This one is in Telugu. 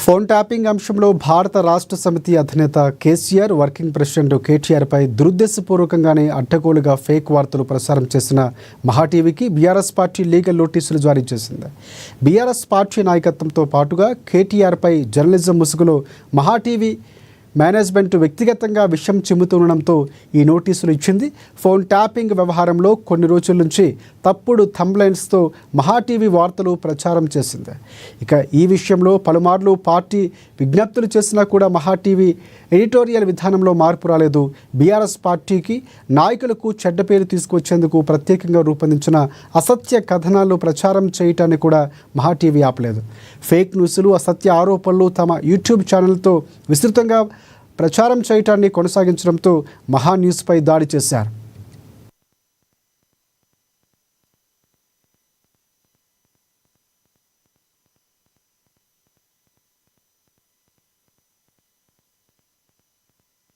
ఫోన్ ట్యాపింగ్ అంశంలో భారత రాష్ట్ర సమితి అధినేత కేసీఆర్, వర్కింగ్ ప్రెసిడెంట్ కేటీఆర్పై దురుద్దేశపూర్వకంగానే అడ్డగోలుగా ఫేక్ వార్తలు ప్రసారం చేసిన మహా టీవీకి బీఆర్ఎస్ పార్టీ లీగల్ నోటీసులు జారీ చేసింది. బీఆర్ఎస్ పార్టీ నాయకత్వంతో పాటుగా కేటీఆర్పై జర్నలిజం ముసుగులో మహా టీవీ మేనేజ్మెంట్ వ్యక్తిగతంగా విషయం చిమ్ముతుండడంతో ఈ నోటీసులు ఇచ్చింది. ఫోన్ ట్యాపింగ్ వ్యవహారంలో కొన్ని రోజుల నుంచి తప్పుడు థంబ్లైన్స్తో మహా టీవీ వార్తలు ప్రచారం చేసింది. ఇక ఈ విషయంలో పలుమార్లు పార్టీ విజ్ఞప్తులు చేసినా కూడా మహా టీవీ ఎడిటోరియల్ విధానంలో మార్పు రాలేదు. బీఆర్ఎస్ పార్టీకి నాయకులకు చెడ్డ పేరు తీసుకొచ్చేందుకు ప్రత్యేకంగా రూపొందించిన అసత్య కథనాలు ప్రచారం చేయటాన్ని కూడా మహా టీవీ ఆపలేదు. ఫేక్ న్యూస్లు, అసత్య ఆరోపణలు తమ యూట్యూబ్ ఛానల్తో విస్తృతంగా ప్రచారం చేయటాన్ని కొనసాగించడంతో మహా న్యూస్పై దాడి చేశారు.